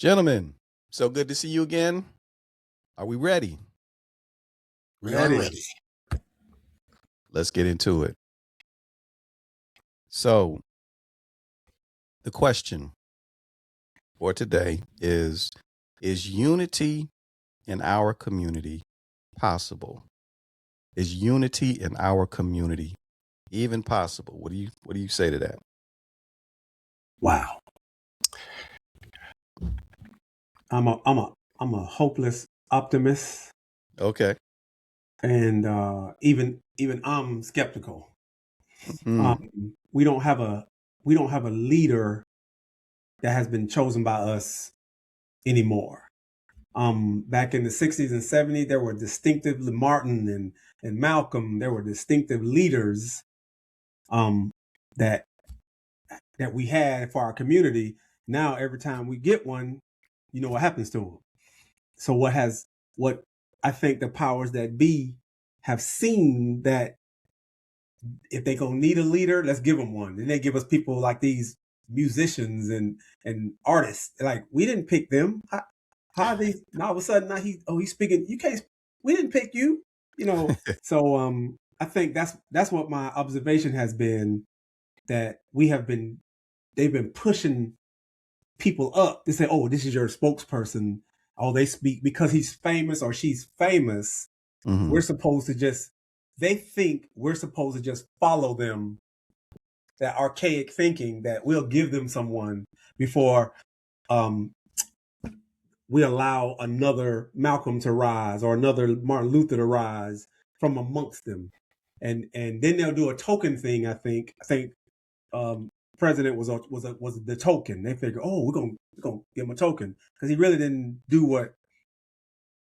Gentlemen, so good to see you again. Are we ready? We are ready. Let's get into it. So, the question for today is unity in our community possible? Is unity in our community even possible? What do you say to that? Wow. I'm a hopeless optimist, Okay. and even I'm skeptical. We don't have a leader that has been chosen by us anymore. Back in the 60s and 70s, there were distinctive Martin and Malcolm. There were distinctive leaders that we had for our community. Now, every time we get one, you know what happens to them. So what I think the powers that be have seen that if they gonna need a leader, let's give them one. Then they give us people like these musicians and artists. Like, we didn't pick them. How are they? Now all of a sudden, now he's speaking. You can't. We didn't pick you. You know. So I think that's what my observation has been, that they've been pushing people up to say, oh, this is your spokesperson. Oh, they speak because he's famous or she's famous. We're supposed to they think we're supposed to just follow them. That archaic thinking that we'll give them someone before we allow another Malcolm to rise or another Martin Luther to rise from amongst them. And then they'll do a token thing. I think president was the token. They figure, oh, we're gonna give him a token because he really didn't do what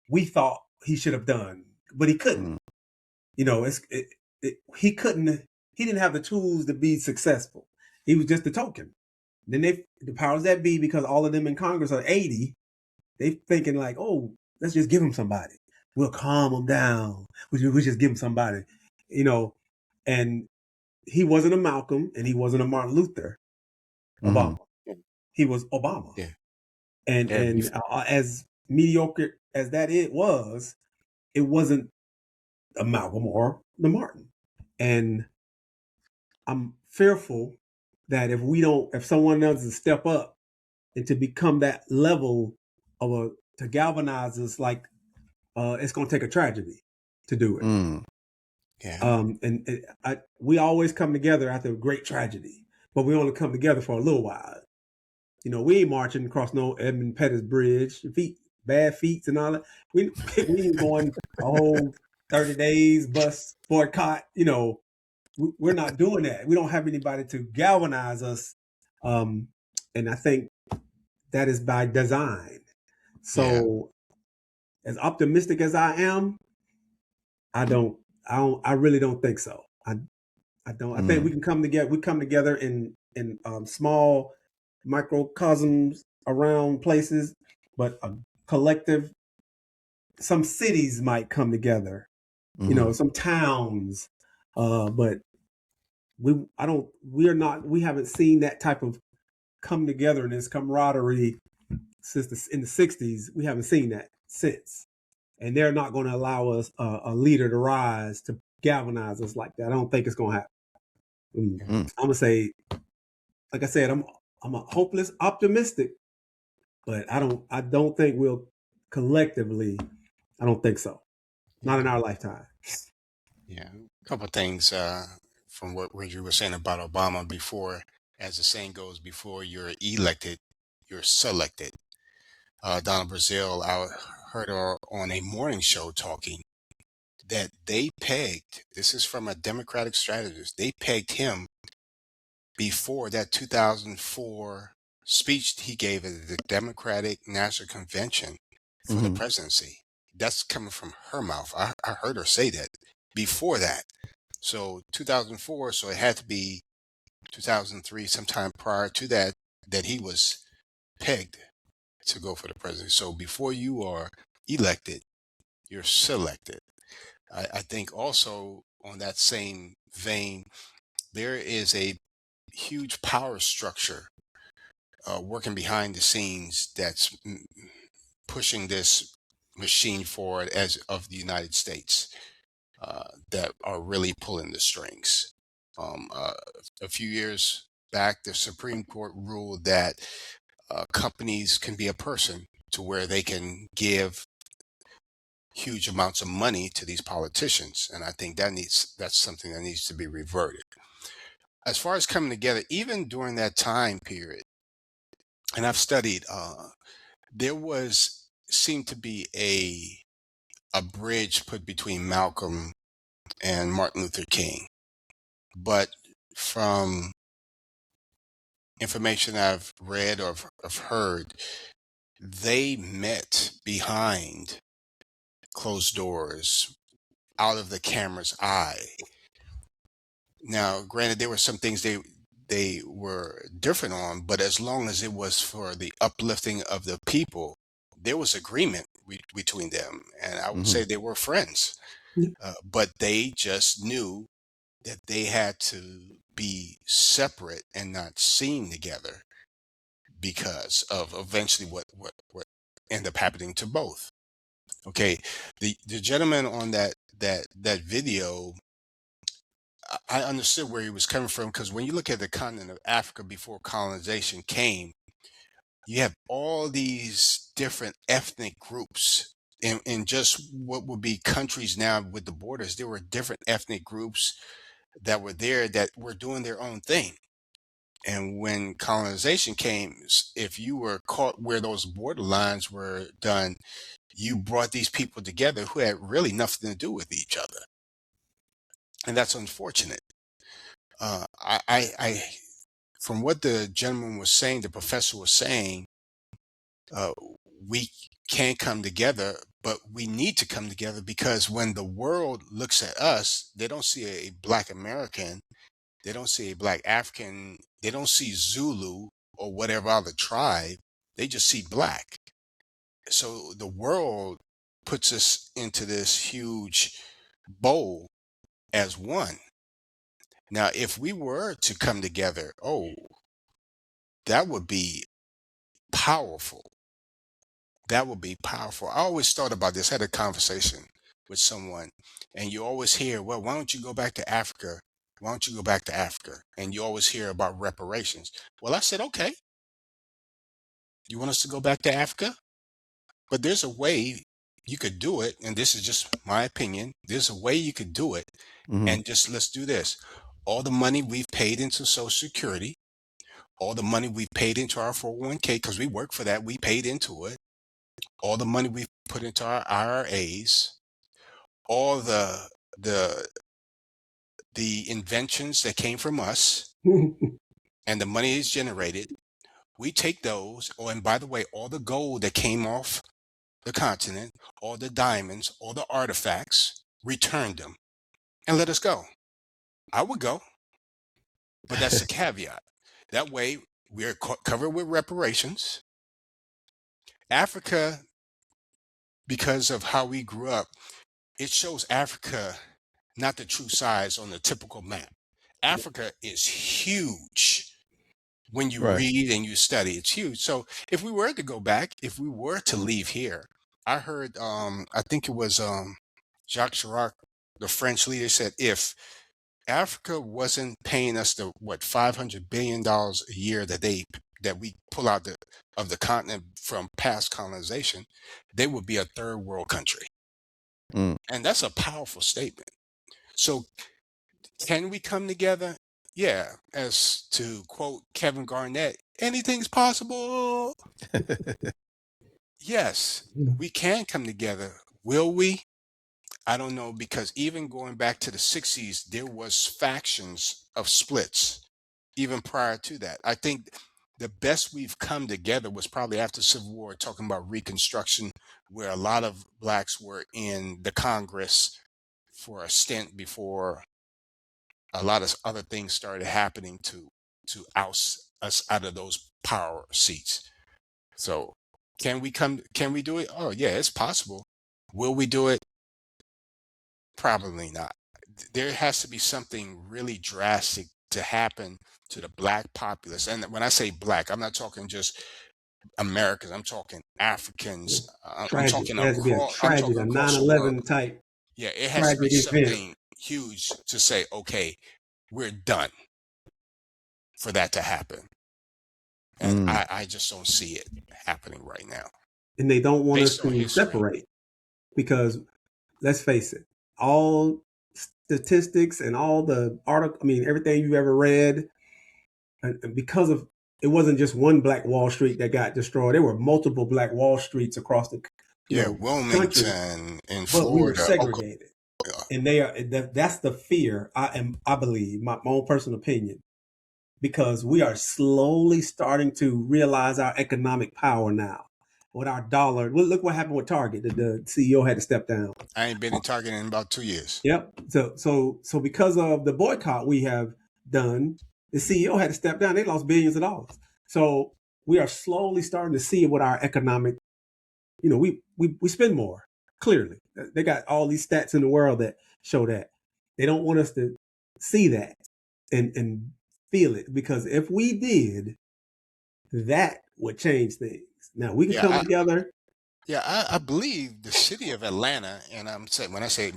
we thought he should have done, but he couldn't. You know, he couldn't. He didn't have the tools to be successful. He was just a token. Then the powers that be, because all of them in Congress are 80, they thinking like, oh, let's just give him somebody. We'll calm him down. We just give him somebody, you know. And he wasn't a Malcolm, and he wasn't a Martin Luther. Obama. He was Obama. Yeah. And as mediocre as that it wasn't a Malcolm or the Martin. And I'm fearful that if someone else doesn't step up and to become that level to galvanize us, like it's going to take a tragedy to do it. Yeah. We always come together after a great tragedy, but we only come together for a little while. You know, we ain't marching across no Edmund Pettus Bridge, bad feet and all that. We ain't going a whole 30 days bus boycott. You know, we're not doing that. We don't have anybody to galvanize us. And I think that is by design. So as optimistic as I am, I really don't think so. I don't. I think we can come together. We come together in small microcosms around places, but a collective. Some cities might come together. You know, some towns, but we haven't seen that type of come togetherness, camaraderie in the 60s. We haven't seen that since. And they're not going to allow us a leader to rise to galvanize us like that. I don't think it's going to happen. I'm going to say, like I said, I'm a hopeless optimistic, but I don't think we'll collectively, I don't think so. Not in our lifetime. Yeah. A couple of things from what you were saying about Obama before. As the saying goes, before you're elected, you're selected. Donna Brazile, I heard her on a morning show talking that this is from a Democratic strategist, they pegged him before that 2004 speech he gave at the Democratic National Convention for the presidency. That's coming from her mouth. I heard her say that before that. So 2004, so it had to be 2003, sometime prior to that he was pegged to go for the presidency. So before you are elected, you're selected. I think also on that same vein, there is a huge power structure working behind the scenes that's pushing this machine forward as of the United States, that are really pulling the strings. A few years back, the Supreme Court ruled that companies can be a person, to where they can give huge amounts of money to these politicians, and I think that's something that needs to be reverted. As far as coming together, even during that time period, and I've studied, there was seemed to be a bridge put between Malcolm and Martin Luther King, but from information I've read or have heard, they met behind closed doors, out of the camera's eye. Now, granted, there were some things they were different on, but as long as it was for the uplifting of the people, there was agreement between them, and I would say they were friends. Yeah. But they just knew that they had to be separate and not seen together, because of eventually what ended up happening to both. Okay, the gentleman on that video, I understood where he was coming from, because when you look at the continent of Africa before colonization came, you have all these different ethnic groups. In just what would be countries now with the borders, there were different ethnic groups that were there that were doing their own thing. And when colonization came, if you were caught where those border lines were done, you brought these people together who had really nothing to do with each other. And that's unfortunate. I from what the gentleman was saying, the professor was saying, uh, we can come together, but we need to come together, because when the world looks at us, they don't see a Black American, they don't see a Black African, they don't see Zulu or whatever other tribe, they just see Black. So the world puts us into this huge bowl as one. Now, if we were to come together, oh, that would be powerful. That would be powerful. I always thought about this, had a conversation with someone, and you always hear, well, why don't you go back to Africa? Why don't you go back to Africa? And you always hear about reparations. Well, I said, okay, you want us to go back to Africa? But there's a way you could do it, and this is just my opinion. There's a way you could do it, and just let's do this. All the money we've paid into Social Security, all the money we've paid into our 401k, because we work for that, we paid into it, all the money we've put into our IRAs, all the inventions that came from us, and the money is generated, we take those. Oh, and by the way, all the gold that came off the continent, all the diamonds, all the artifacts, return them and let us go. I would go, but that's the caveat. That way, we're covered with reparations. Africa, because of how we grew up, it shows Africa not the true size on the typical map. Africa is huge. When you Right. read and you study, it's huge. So if we were to go back, if we were to leave here, I heard, I think it was Jacques Chirac, the French leader, said if Africa wasn't paying us the $500 billion a year that we pull out of the continent from past colonization, they would be a third world country. Mm. And that's a powerful statement. So can we come together? Yeah, as to quote Kevin Garnett, anything's possible. Yes, we can come together. Will we? I don't know, because even going back to the 60s, there was factions of splits even prior to that. I think the best we've come together was probably after Civil War, talking about Reconstruction, where a lot of Blacks were in the Congress for a stint before a lot of other things started happening to oust us out of those power seats. So can we do it? Oh yeah, it's possible. Will we do it? Probably not. There has to be something really drastic to happen to the black populace, and when I say black, I'm not talking just Americans, I'm talking Africans, I'm Tragic. talking It has to be a across, I'm tragedy, talking a across the world. 9/11 type Yeah, it has to tragic be event. something huge to say, okay, we're done for that to happen. And I just don't see it happening right now. And they don't want us Based on to history. separate because, let's face it, all statistics and all the article, I mean, everything you've ever read, and because of, it wasn't just one Black Wall Street that got destroyed. There were multiple Black Wall Streets across the country, Wilmington in but we were Florida. segregated. And they are, that's the fear, I believe, my own personal opinion, because we are slowly starting to realize our economic power now. With our dollar, look what happened with Target. The CEO had to step down. I ain't been in Target in about 2 years. Yep. So because of the boycott we have done, the CEO had to step down. They lost billions of dollars. So we are slowly starting to see what our economic, we spend more. Clearly, they got all these stats in the world that show that. They don't want us to see that and feel it, because if we did, that would change things. Now we can come together. Yeah, I believe the city of Atlanta, and I'm saying, when I say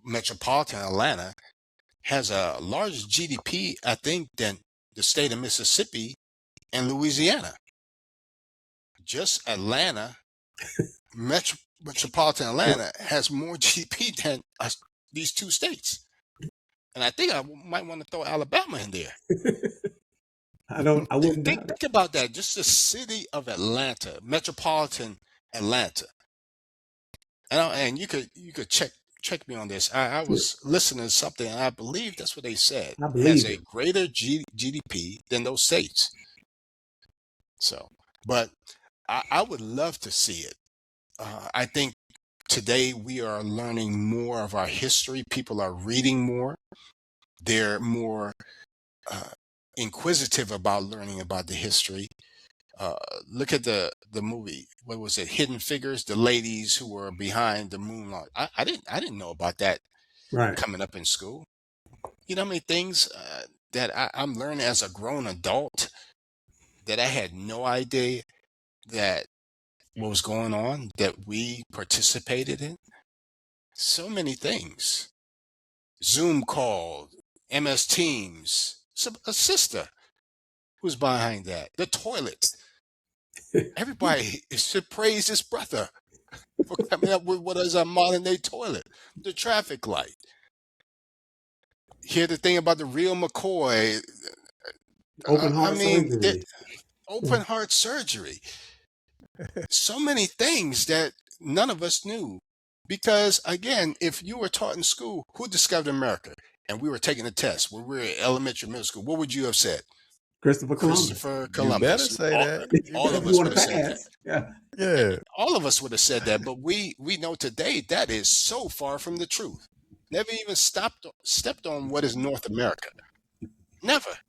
metropolitan Atlanta, has a larger GDP, I think, than the state of Mississippi and Louisiana. Just Atlanta, metropolitan Atlanta, has more GDP than these two states. And I think I might want to throw Alabama in there. I wouldn't think about that. Just the city of Atlanta, metropolitan Atlanta. And you could check me on this. I was listening to something, and I believe that's what they said. I believe has it. a greater GDP than those states. So, but I would love to see it. I think today we are learning more of our history. People are reading more. They're more inquisitive about learning about the history. Look at the movie. What was it? Hidden Figures. The ladies who were behind the moon. I didn't know about that. Right. Coming up in school. You know how many things that I'm learning as a grown adult that I had no idea that what was going on, that we participated in. So many things. Zoom call, MS Teams, a sister who's behind that. The toilet. Everybody should praise his brother for coming up with what is a modern day toilet. The traffic light. Hear the thing about the real McCoy. Open heart surgery. Open heart surgery. So many things that none of us knew. Because again, if you were taught in school, who discovered America? And we were taking a test when we were in elementary, middle school, what would you have said? Christopher Columbus. You better say that. All of us would have said that. Yeah. All of us would have said that, but we know today that is so far from the truth. Never even stepped on what is North America. Never.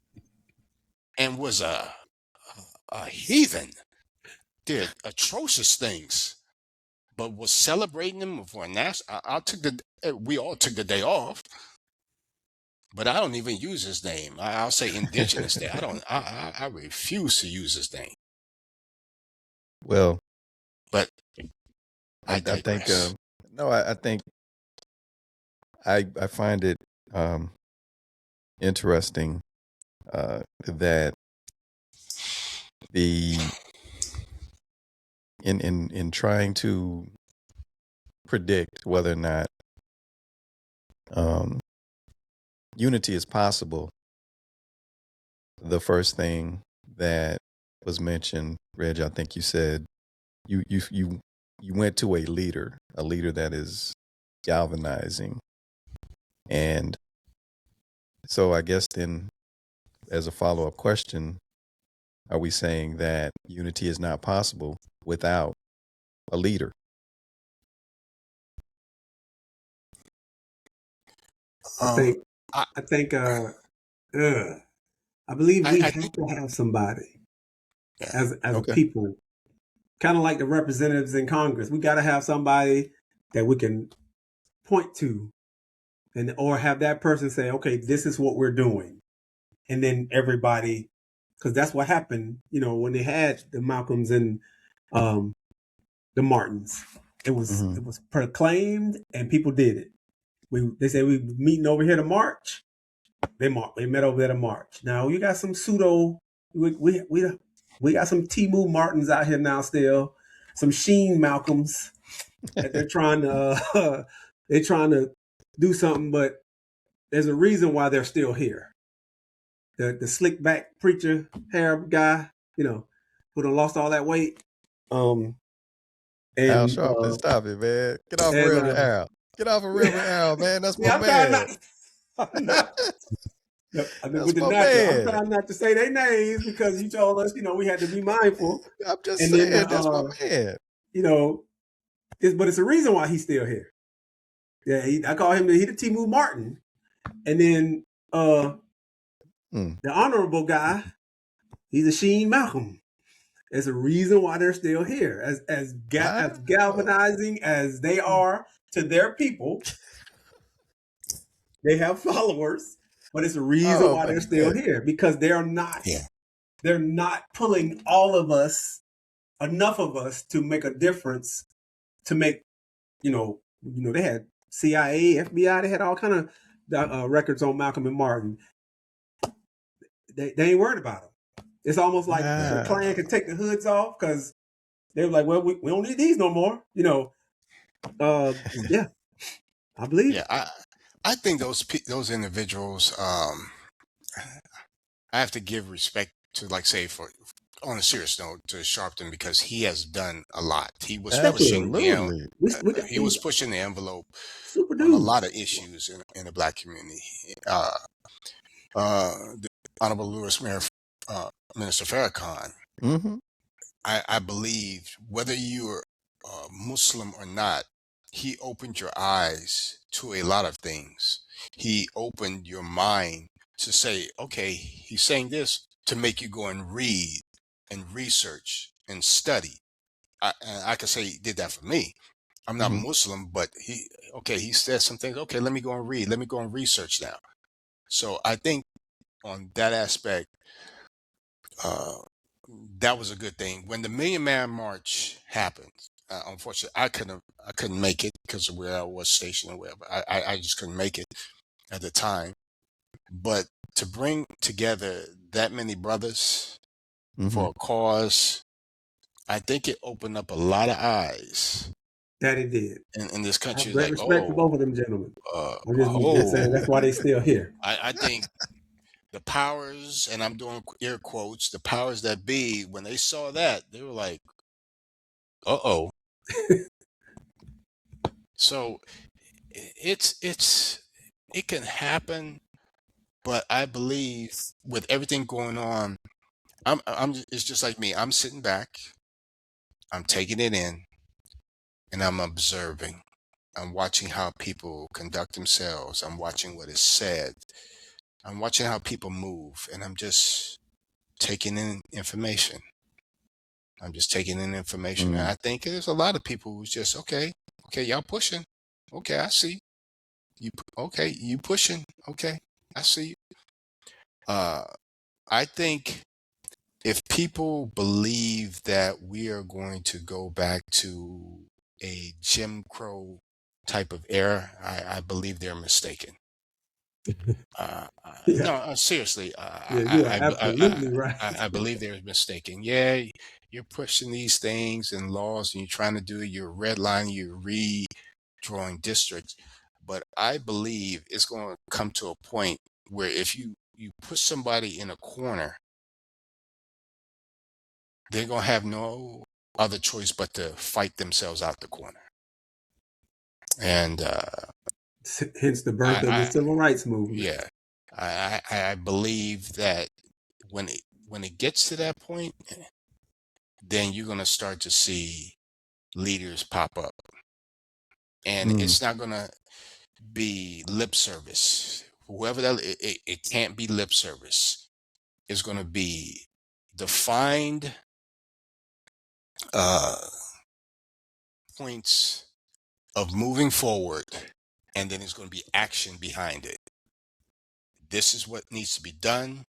And was a heathen. Did atrocious things, but was celebrating them for we all took the day off. But I don't even use his name. I'll say Indigenous Day. I refuse to use his name. Well, but I think I think I find it interesting that in trying to predict whether or not unity is possible, the first thing that was mentioned, Reg, I think you said you went to a leader that is galvanizing. And so I guess then, as a follow-up question, are we saying that unity is not possible without a leader? I believe we have to have somebody as a people, kind of like the representatives in Congress. We got to have somebody that we can point to, or have that person say, okay, this is what we're doing. and then everybody, because that's what happened, when they had the Malcolms and the Martins. It was proclaimed, and people did it. They said we meeting over here to march. They met over there to march. Now you got some pseudo. We got some Timu Martins out here now still. Some Sheen Malcolms that they're trying to do something, but there's a reason why they're still here. The slick back preacher hair guy, who done lost all that weight. Al Sharpton, stop it, man. Get off of Reverend Al. Get off of Reverend Al, man. That's my man. I'm trying not to say their names because you told us, we had to be mindful. I'm just saying, that's my man. But it's a reason why he's still here. Yeah, I call him the Timu Martin. And then the honorable guy, he's a Sheen Malcolm. There's a reason why they're still here. As galvanizing as they are to their people, they have followers, but it's a reason why they're still here, because they're not pulling all of us, enough of us to make a difference, to make, they had CIA, FBI, they had all kind of records on Malcolm and Martin. They ain't worried about them. It's almost like the Klan could take the hoods off because they were like, well, we don't need these no more. Yeah, I believe. Yeah, I think those individuals, I have to give respect to, like, say, on a serious note, to Sharpton, because he has done a lot. He was pushing, he was pushing the envelope on a lot of issues in the Black community. The Honorable Minister Farrakhan, I believe, whether you're Muslim or not, he opened your eyes to a lot of things. He opened your mind to say, okay, he's saying this to make you go and read and research and study. I could say he did that for me. I'm not Muslim, but he said some things. Okay, let me go and read. Let me go and research now. So I think on that aspect, that was a good thing. When the Million Man March happened, unfortunately, I couldn't make it because of where I was stationed or whatever. I just couldn't make it at the time. But to bring together that many brothers for a cause, I think it opened up a lot of eyes. That it did. In this country, I have great respect for both of them gentlemen. I'm just saying that's why they're still here. I think the powers, and I'm doing air quotes, the powers that be, when they saw that, they were like, uh-oh. So it can happen, but I believe with everything going on, it's just like me. I'm sitting back, I'm taking it in, and I'm observing. I'm watching how people conduct themselves. I'm watching what is said. I'm watching how people move, and I'm just taking in information. And I think there's a lot of people who's just, okay, y'all pushing. Okay, I see. You pushing. Okay, I see you. I think if people believe that we are going to go back to a Jim Crow type of era, I believe they're mistaken. No, seriously. You're absolutely right. I believe they're mistaken. Yeah, you're pushing these things and laws, and you're trying to do your redlining, you're redrawing districts. But I believe it's going to come to a point where if you put somebody in a corner, they're going to have no other choice but to fight themselves out the corner. And hence the birth of the civil rights movement. Yeah, I believe that when it gets to that point, then you're going to start to see leaders pop up, and it's not going to be lip service. Whoever it can't be lip service. It's going to be defined points of moving forward, and then there's going to be action behind it. This is what needs to be done.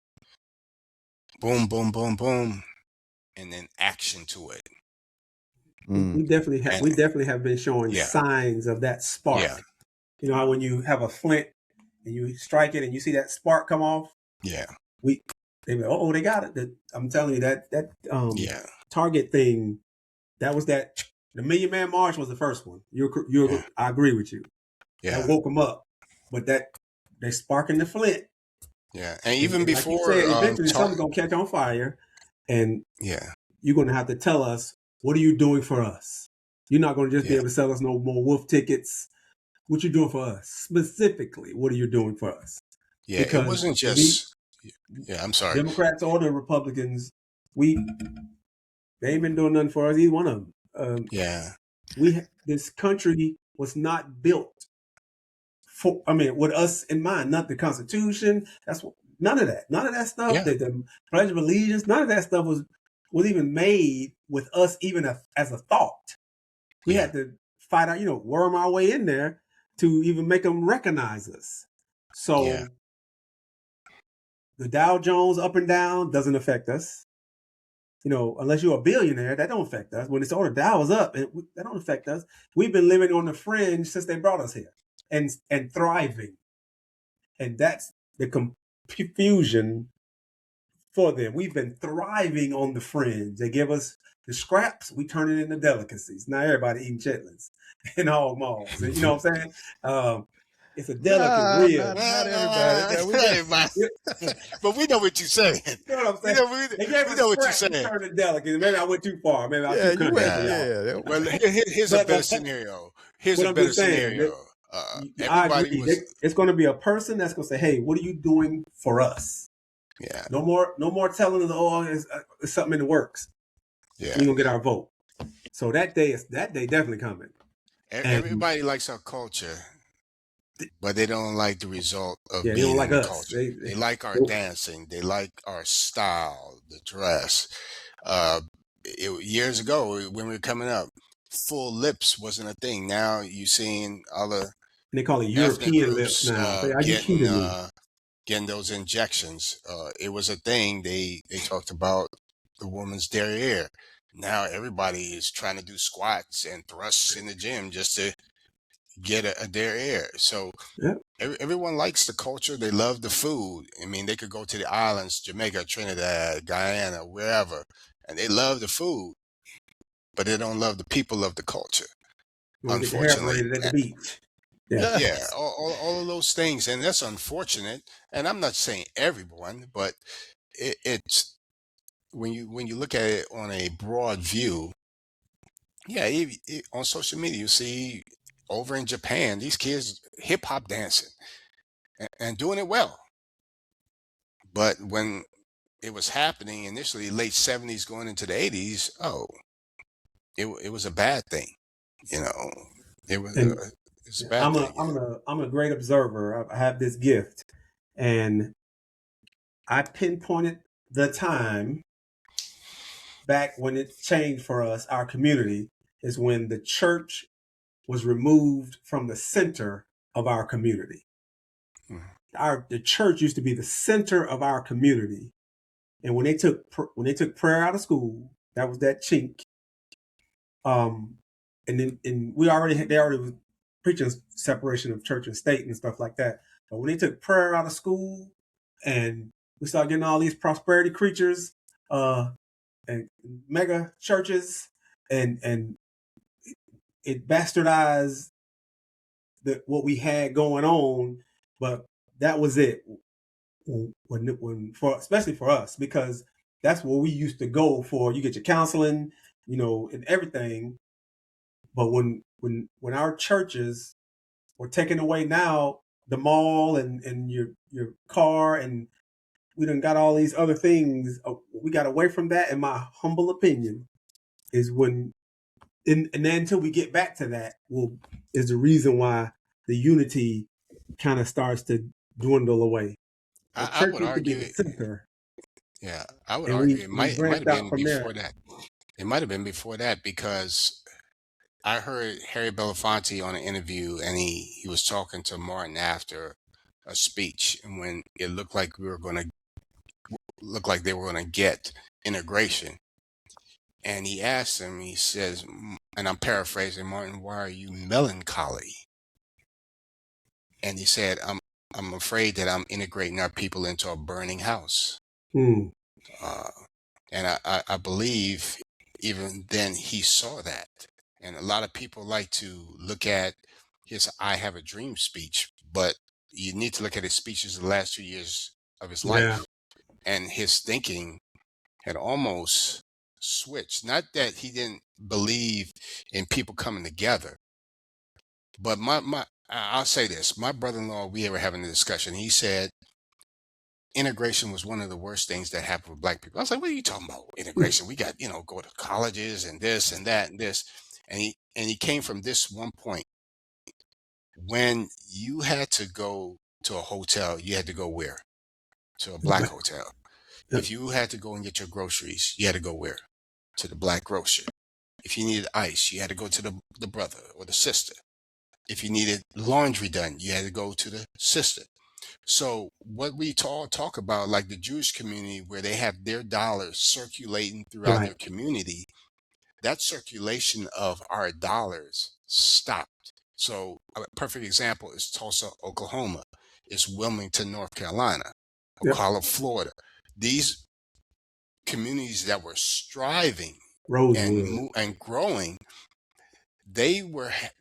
boom, boom, boom, boom, and then action to it. We definitely have. And We definitely have been showing yeah, signs of that spark. yeah, You know how when you have a flint and you strike it and you see that spark come off. yeah, They be, oh, they got it. I'm telling you that yeah, Target thing. That was that. The Million Man March was the first one. yeah, I agree with you. yeah, That woke them up. But they sparking the flint. yeah. And And even like you before, said, eventually something's gonna catch on fire, and yeah, you're gonna have to tell us, what are you doing for us? You're not gonna just be yeah, able to sell us no more wolf tickets. What you doing for us specifically? What are you doing for us? yeah. It Because wasn't we just, yeah. I'm sorry. Democrats or the Republicans, they ain't been doing nothing for us. Either one of them. Yeah, This country was not built for. I mean, with us in mind, not the Constitution. None of that stuff. yeah, The Pledge of Allegiance. None of that stuff was even made with us even as a thought. We yeah, had to fight out, worm our way in there to even make them recognize us. yeah, So the Dow Jones up and down doesn't affect us. Unless you're a billionaire, that don't affect us. When it's all the Dow is up, that don't affect us. We've been living on the fringe since they brought us here, and thriving, and that's the confusion for them. We've been thriving on the fringe. They give us the scraps, we turn it into delicacies. Now everybody eating chitlins in all malls, and you know what I'm saying? It's a delicate rib. Not everybody. Not Now, we got, everybody. But we know what you're saying. You know what I'm We saying? know, They gave we us know what you're scraps, we saying. turned it delicate. Maybe I went too far. Maybe I was yeah, too you country went. for y'all. Yeah. Well, here's a better scenario. Here's But a I'm better just saying scenario. I Everybody agree. was, It's going to be a person that's going to say, "Hey, what are you doing for us?" yeah, No more telling us, "Oh, it's something in the works." yeah. We're gonna get our vote. So that day definitely coming. And Everybody likes our culture, but they don't like the result of yeah, they don't being like in the us. culture. They like our dancing. They like our style, the dress. Years ago, when we were coming up, full lips wasn't a thing. Now you seeing all the they call it ethnic European lips groups now. Say, are you kidding me? getting those injections. It was a thing. They talked about the woman's derriere. Now everybody is trying to do squats and thrusts in the gym just to get a derriere. So Yeah. everyone likes the culture. They love the food. I mean, they could go to the islands, Jamaica, Trinidad, Guyana, wherever, and they love the food, but they don't love the people of the culture, You want to get your hair unfortunately. braided at the beach. Yeah. Yeah, all of those things, and that's unfortunate. And I'm not saying everyone, but it's when you look at it on a broad view. Yeah, on social media, you see over in Japan these kids hip hop dancing and doing it well. But when it was happening initially, late '70s going into the '80s, it was a bad thing. You know, it was And it's a bad thing. I'm a great observer. I have this gift, and I pinpointed the time back when it changed for us. Our community is when the church was removed from the center of our community. The church used to be the center of our community, and when they took prayer out of school, that was that chink. And then they already was preaching separation of church and state and stuff like that. But when they took prayer out of school, and we started getting all these prosperity creatures, and mega churches, and it bastardized what we had going on. But that was it. Especially for us, because that's where we used to go for. You get your counseling, and everything. But when our churches were taken away, now the mall and your car, and we done got all these other things. We got away from that, in my humble opinion, is when, and then until we get back to that, is the reason why the unity kind of starts to dwindle away. The I church would used to be argue, the center, yeah, I would and argue we it might branched have out been from before there. that. It might have been before that because I heard Harry Belafonte on an interview, and he was talking to Martin after a speech, and when it looked like we were going to looked like they were going to get integration. And he asked him, he says, and I'm paraphrasing, Martin, why are you melancholy? And he said, I'm afraid that I'm integrating our people into a burning house. Mm. And I believe even then he saw that. And a lot of people like to look at his I Have a Dream speech, but you need to look at his speeches the last 2 years of his Yeah. life. And his thinking had almost switched. Not that he didn't believe in people coming together, but I'll say this. My brother-in-law, we were having a discussion. He said integration was one of the worst things that happened with black people. I was like, what are you talking about? Integration. We got, go to colleges and this and that and this. And he came from this one point. When you had to go to a hotel, you had to go where? To a black hotel. Yep. If you had to go and get your groceries, you had to go where? To the black grocer. If you needed ice, you had to go to the brother or the sister. If you needed laundry done, you had to go to the sister. So what we all talk about, like the Jewish community, where they have their dollars circulating throughout their community, that circulation of our dollars stopped. So a perfect example is Tulsa, Oklahoma. It's Wilmington, North Carolina, Ocala, Florida. These communities that were striving and growing, they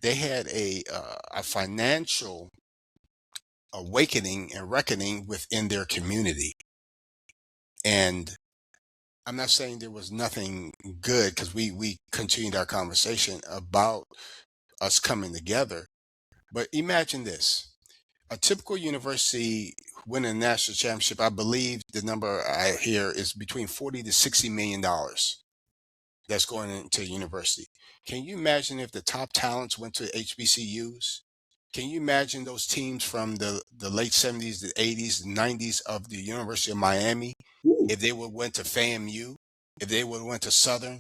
had a financial awakening and reckoning within their community. And I'm not saying there was nothing good, because we continued our conversation about us coming together. But imagine this. A typical university winning a national championship, I believe the number I hear is between 40 to 60 million dollars that's going into university. Can you imagine if the top talents went to HBCUs? Can you imagine those teams from the late 70s, the 80s, the 90s of the University of Miami, if they would went to FAMU, if they would have went to Southern,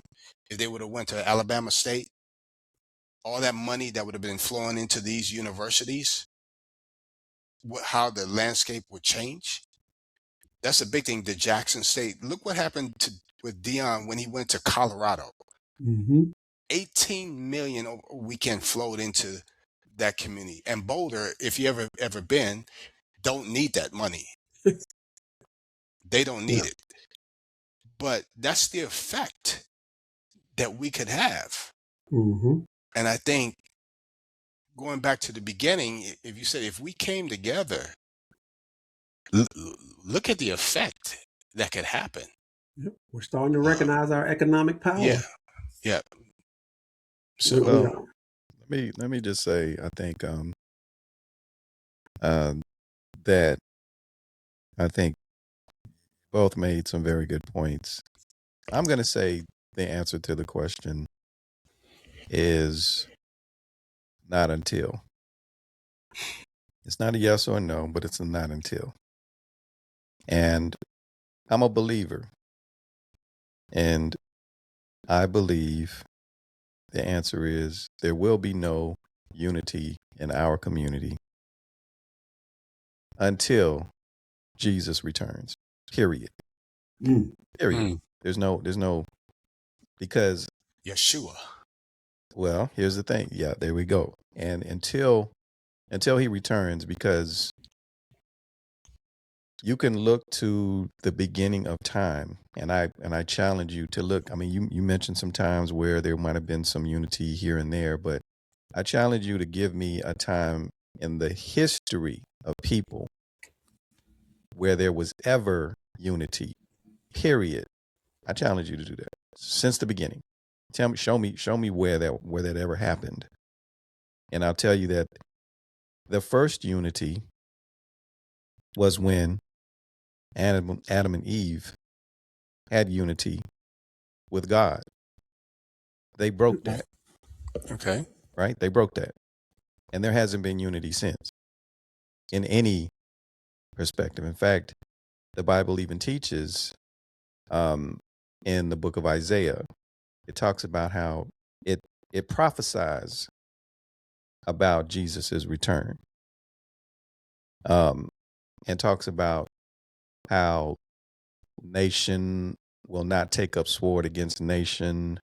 if they would have went to Alabama State? All that money that would have been flowing into these universities, how the landscape would change. That's a big thing. The Jackson State. Look what happened with Dion when he went to Colorado. 18 million a weekend flowed into that community. And Boulder, if you ever been, don't need that money. They don't need it. But that's the effect that we could have. And I think, going back to the beginning, if you said, if we came together, look at the effect that could happen. Yep. We're starting to recognize our economic power. Yeah. So let me just say, I think that I think both made some very good points. I'm going to say the answer to the question is not until. It's not a yes or a no, but it's a not until. And I'm a believer. And I believe the answer is there will be no unity in our community until Jesus returns. Period. Period. There's no, because Yeshua. Well, here's the thing. Yeah, there we go. And until he returns, because you can look to the beginning of time, and I challenge you to look. I mean, you mentioned some times where there might have been some unity here and there, but I challenge you to give me a time in the history of people where there was ever unity. Period. I challenge you to do that since the beginning. Show me where that ever happened. And I'll tell you that the first unity was when Adam and Eve had unity with God. They broke that. Okay. Right? They broke that. And there hasn't been unity since in any perspective. In fact, the Bible even teaches in the book of Isaiah, it talks about how it prophesies about Jesus's return. And talks about how nation will not take up sword against nation,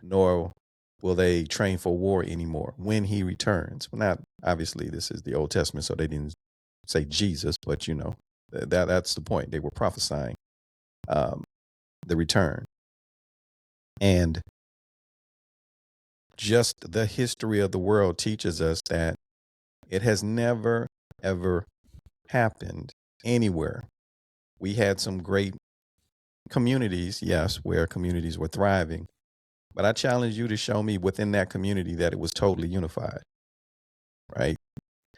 nor will they train for war anymore when he returns. Well, not obviously this is the Old Testament, so they didn't say Jesus, but that's the point. They were prophesying the return. And just the history of the world teaches us that it has never, ever happened anywhere. We had some great communities, yes, where communities were thriving. But I challenge you to show me within that community that it was totally unified, right?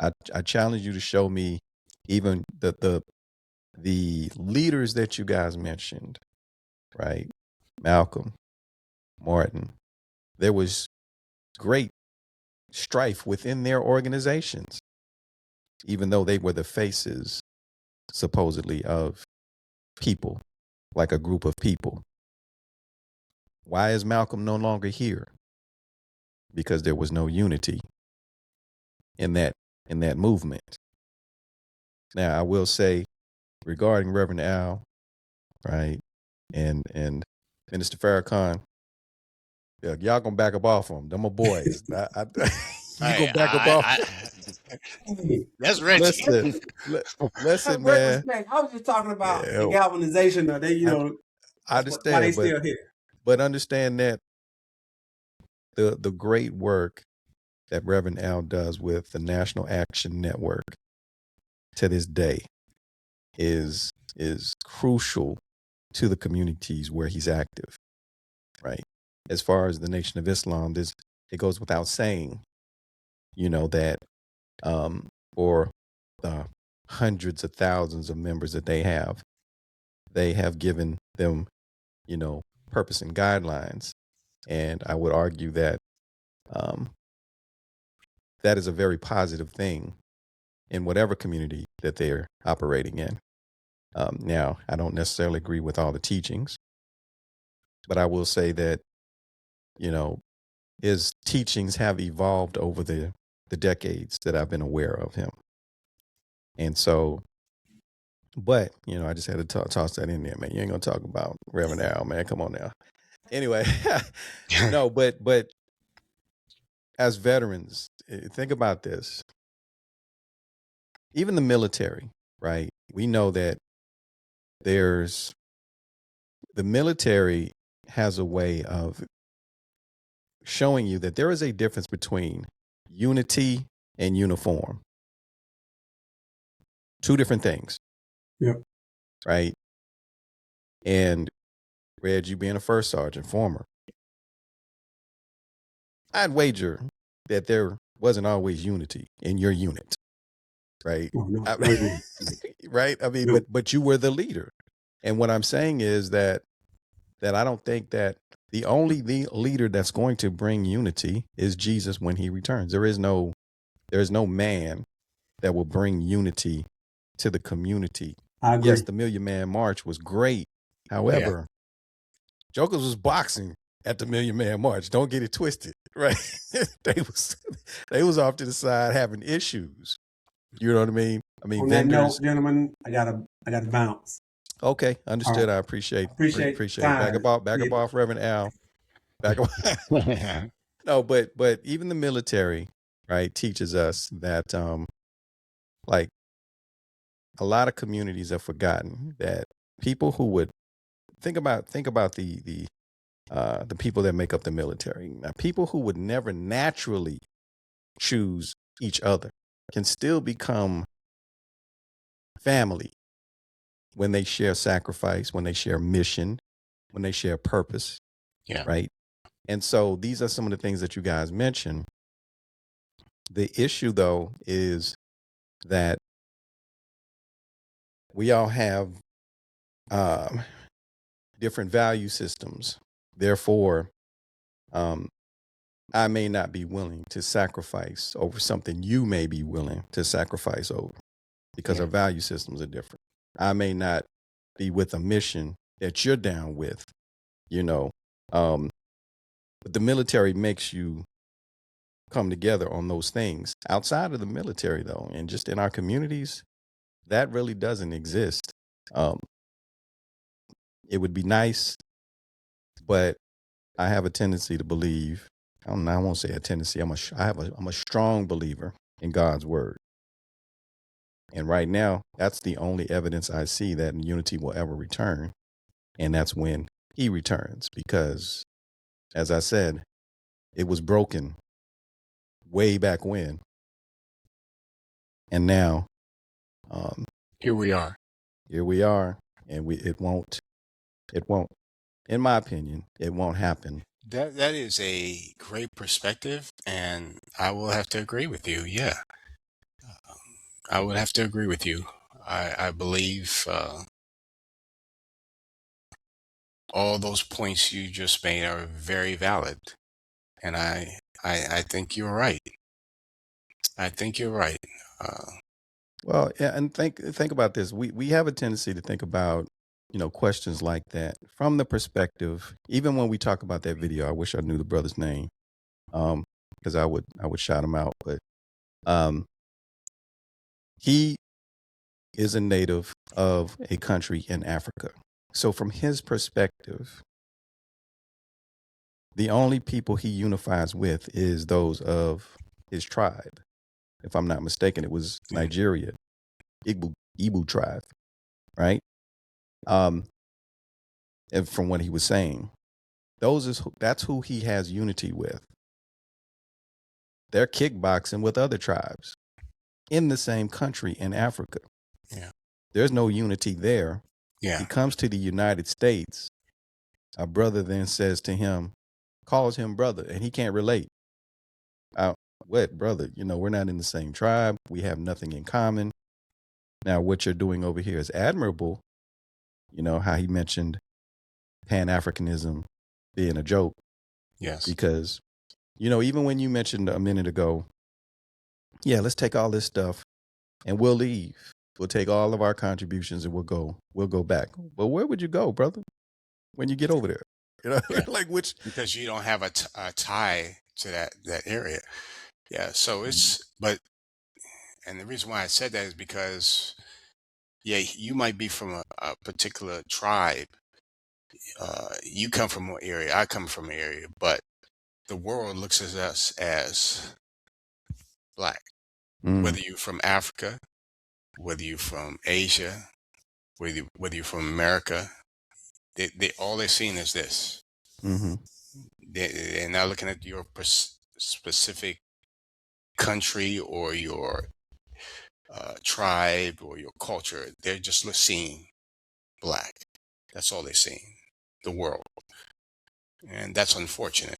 I challenge you to show me even the leaders that you guys mentioned, right? Malcolm, Martin. There was great strife within their organizations, even though they were the faces, supposedly, of people, like a group of people. Why is Malcolm no longer here? Because there was no unity in that movement. Now, I will say regarding Reverend Al, right, and Minister Farrakhan, y'all gonna back up off them. Them my boys. You Hey, gonna back up off? that's Reggie. Listen, man. I was just talking about Yeah, the galvanization. Of they, I understand, why they but still here. but understand that the great work that Reverend Al does with the National Action Network to this day is crucial to the communities where he's active, right? As far as the Nation of Islam, it goes without saying, that for the hundreds of thousands of members that they have given them, purpose and guidelines. And I would argue that that is a very positive thing in whatever community that they're operating in. Now, I don't necessarily agree with all the teachings, but I will say that, his teachings have evolved over the decades that I've been aware of him. And so, but, I just had to toss that in there, man. You ain't going to talk about Reverend Al, man. Come on now. Anyway, no, but as veterans, think about this. Even the military, right? We know that the military has a way of showing you that there is a difference between unity and uniform. Two different things. Yep. Right. And Reg, you being a first sergeant, former, I'd wager that there wasn't always unity in your unit. Right. Oh, no, right. I mean, but you were the leader. And what I'm saying is that I don't think that the only leader that's going to bring unity is Jesus when he returns. There is no man that will bring unity to the community. I agree. Yes, the Million Man March was great. However, Jokers was boxing at the Million Man March. Don't get it twisted, right? they was off to the side having issues. You know what I mean? On that note, gentlemen, I gotta bounce. Okay, understood. Right. I appreciate it. Back up off Reverend Al. Back up. No, but even the military, right, teaches us that like a lot of communities have forgotten that people who would think about the people that make up the military. Now, people who would never naturally choose each other can still become family when they share sacrifice, when they share mission, when they share purpose. Yeah. Right. And so these are some of the things that you guys mentioned. The issue, though, is that we all have different value systems. Therefore, I may not be willing to sacrifice over something you may be willing to sacrifice over because our value systems are different. I may not be with a mission that you're down with, but the military makes you come together on those things. Outside of the military, though, and just in our communities, that really doesn't exist. It would be nice, but I have a tendency to believe. I don't know, I won't say a tendency. I'm a strong believer in God's word. And right now, that's the only evidence I see that unity will ever return. And that's when he returns, because, as I said, it was broken way back when. And now, Here we are. here we are, and it won't, in my opinion, it won't happen. That is a great perspective, and I will have to agree with you. Yeah, I would have to agree with you. I believe all those points you just made are very valid, and I think you're right. I think you're right. Well, yeah, and think about this. We have a tendency to think about, questions like that from the perspective. Even when we talk about that video, I wish I knew the brother's name, because I would shout him out. But he is a native of a country in Africa. So from his perspective, the only people he unifies with is those of his tribe. If I'm not mistaken, it was Nigeria, Igbo tribe, right? And from what he was saying, that's who he has unity with. They're kickboxing with other tribes in the same country in Africa. Yeah. There's no unity there. Yeah. He comes to the United States. Our brother then says to him, calls him brother, and he can't relate. What, brother? We're not in the same tribe. We have nothing in common. Now, what you're doing over here is admirable. How he mentioned Pan-Africanism being a joke. Yes. Because, even when you mentioned a minute ago, yeah, let's take all this stuff and we'll leave. We'll take all of our contributions and we'll go back. Well, where would you go, brother, when you get over there? Yeah. Like which? Because you don't have a tie to that area. Yeah. So and the reason why I said that is because, yeah, you might be from a particular tribe. You come from one area, I come from an area, but the world looks at us as black. Whether you're from Africa, whether you're from Asia, whether you're from America, they all they're seeing is this. Mm-hmm. They're not looking at your specific country or your tribe or your culture. They're just seeing black. That's all they're seeing, the world, and that's unfortunate.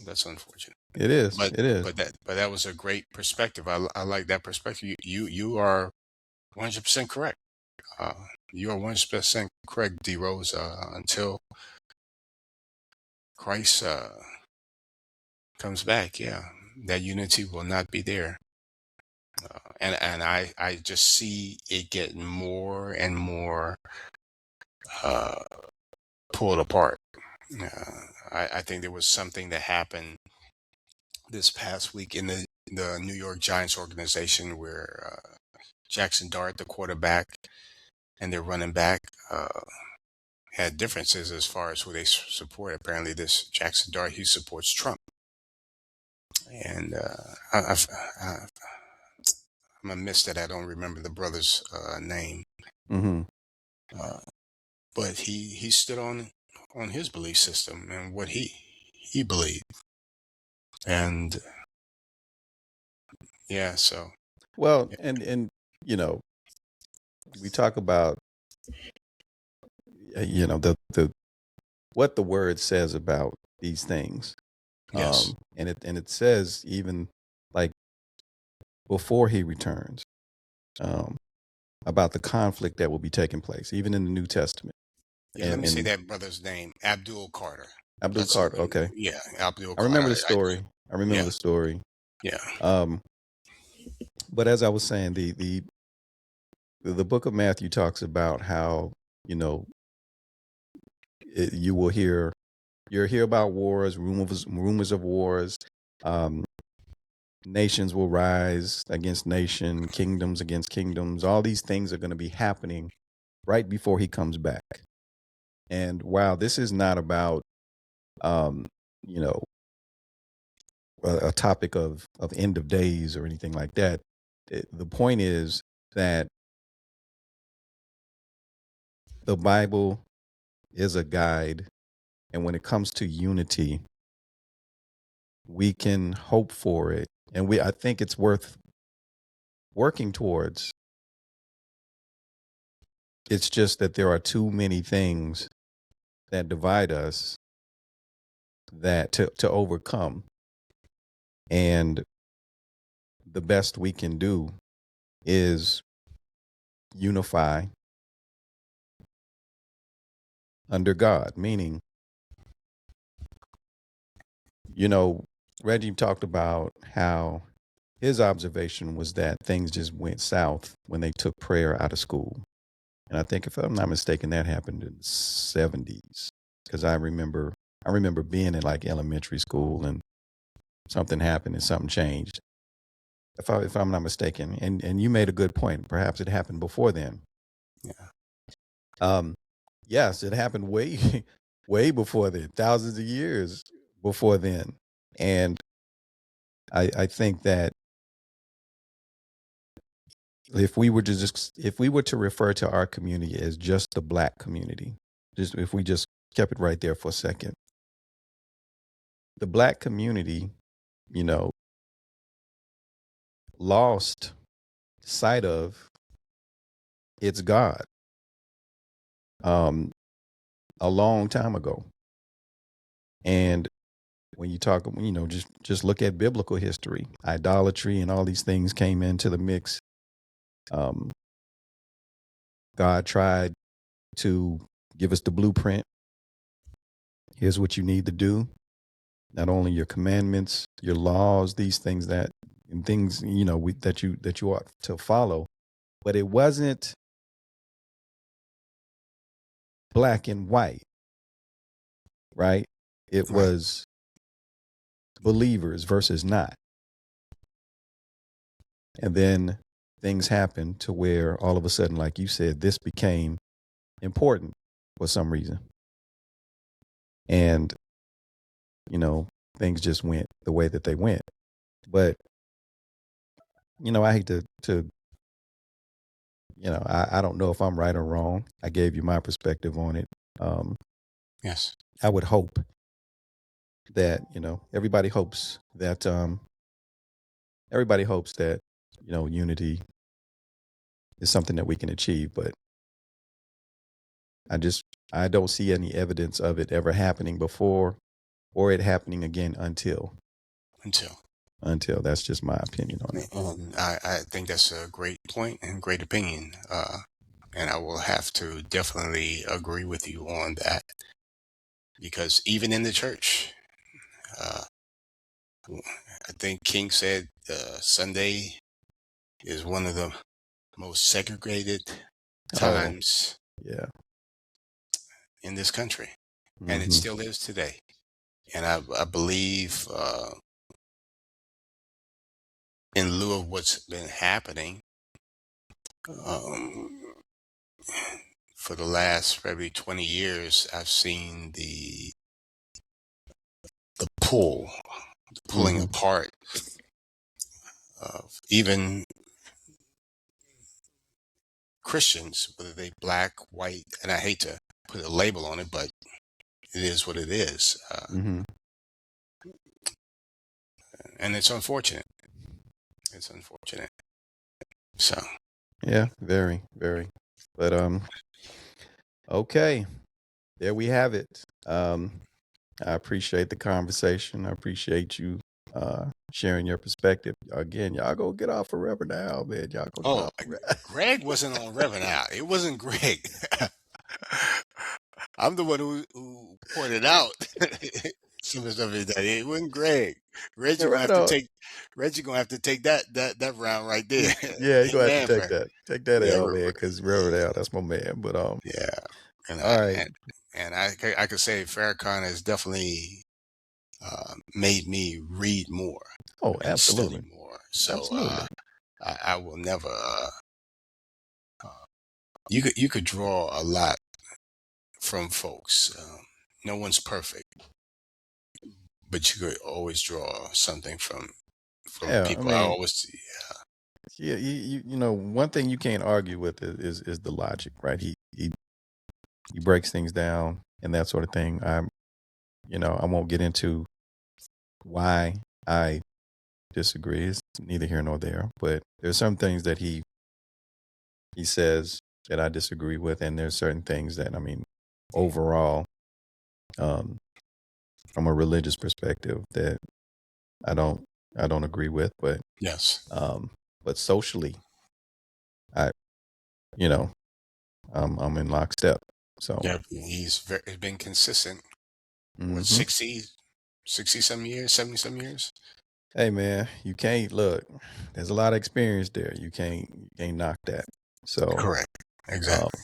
That's unfortunate. It is. But It is. but that was a great perspective. I like that perspective. You are 100% correct. You are 100% correct, D Rose. Until Christ comes back, yeah, that unity will not be there. And I just see it getting more and more pulled apart. I think there was something that happened this past week in the New York Giants organization where Jackson Dart, the quarterback, and their running back had differences as far as who they support. Apparently, this Jackson Dart, he supports Trump. And I'm going to miss that I don't remember the brother's name. Mm-hmm. But he stood on his belief system and what he believed. And yeah, so. Well, and we talk about the what the word says about these things. Yes. And it says even like before he returns, about the conflict that will be taking place, even in the New Testament. Yeah, let me say that brother's name, Abdul Carter. Abdul Carter. Okay. Yeah, Abdul I Carter. remember the story. I remember the story. Yeah. But as I was saying, the book of Matthew talks about how, you'll hear about wars, rumors of wars. Nations will rise against nation, kingdoms against kingdoms. All these things are going to be happening right before he comes back. And while this is not about, um, you know, a topic of end of days or anything like that, the point is that the Bible is a guide, and when it comes to unity, we can hope for it, and I think it's worth working towards. It's just that there are too many things that divide us that to overcome, and the best we can do is unify under God, meaning, Reggie talked about how his observation was that things just went south when they took prayer out of school. And I think, if I'm not mistaken, that happened in the 70s, because I remember being in like elementary school and something happened and something changed. If I'm not mistaken, and you made a good point. Perhaps it happened before then. Yeah. Yes, it happened way way before then, thousands of years before then. And I think that if we were to refer to our community as just the Black community, just if we just kept it right there for a second, the Black community, lost sight of its God a long time ago. And when you talk, just look at biblical history, idolatry and all these things came into the mix. God tried to give us the blueprint. Here's what you need to do. Not only your commandments, your laws, these things that that you ought to follow, but it wasn't black and white, right? It Right. was believers versus not. And then things happened to where all of a sudden, like you said, this became important for some reason. And, things just went the way that they went. But, I hate to I don't know if I'm right or wrong. I gave you my perspective on it. Yes. I would hope that, everybody hopes that, unity is something that we can achieve, but I don't see any evidence of it ever happening before or it happening again until that's just my opinion on it. And I think that's a great point and great opinion. And I will have to definitely agree with you on that, because even in the church, I think King said Sunday is one of the most segregated times Yeah. in this country, Mm-hmm. and it still is today. And I believe, in lieu of what's been happening for the last probably 20 years, I've seen the pulling Mm-hmm. apart of even Christians, whether they black, white, and I hate to put a label on it, but it is what it is. Mm-hmm. And it's unfortunate. So, Yeah, very, very. But okay, there we have it. I appreciate the conversation. I appreciate you sharing your perspective. Again, y'all go get off forever now, man. Y'all go get off. Greg wasn't on Reverend out. It wasn't Greg. I'm the one who pointed out some of the stuff that it wasn't Greg. Reggie gonna have to take that round right there. Yeah, you're gonna have to Man, take that yeah, L, man, because Reverend Al, that's my man. But yeah. And all right. and I could say Farrakhan has definitely made me read more. Oh, and absolutely. study more. So Absolutely. I will never. You could draw a lot from folks. No one's perfect, but you could always draw something from Yeah, I people. I mean, always, yeah, you know, one thing you can't argue with is the logic, right? He breaks things down and that sort of thing. You know, I won't get into why I disagree. It's neither here nor there, but there's some things that he says that I disagree with, and there's certain things that, I mean, overall, um, from a religious perspective, that I don't I don't agree with, yes, um, but socially, I you know, I'm in lockstep. So, yeah, he's been consistent. What, hmm 60 some years, 70 some years? hey man, you can't look. There's a lot of experience there. You can't knock that. So, Correct. um, Exactly.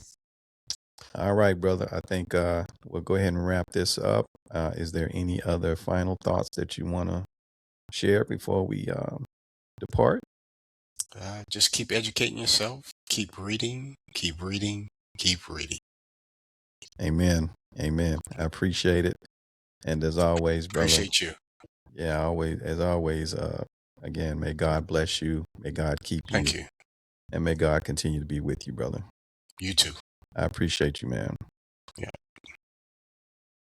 all right, brother. I think we'll go ahead and wrap this up. Is there any other final thoughts that you want to share before we depart? Just keep educating yourself. Keep reading. Keep reading. Keep reading. Amen. Amen. I appreciate it. And as always, brother, Appreciate you. yeah, as always, again, may God bless you. May God keep you. Thank you. And may God continue to be with you, brother. You too. I appreciate you, man. Yeah.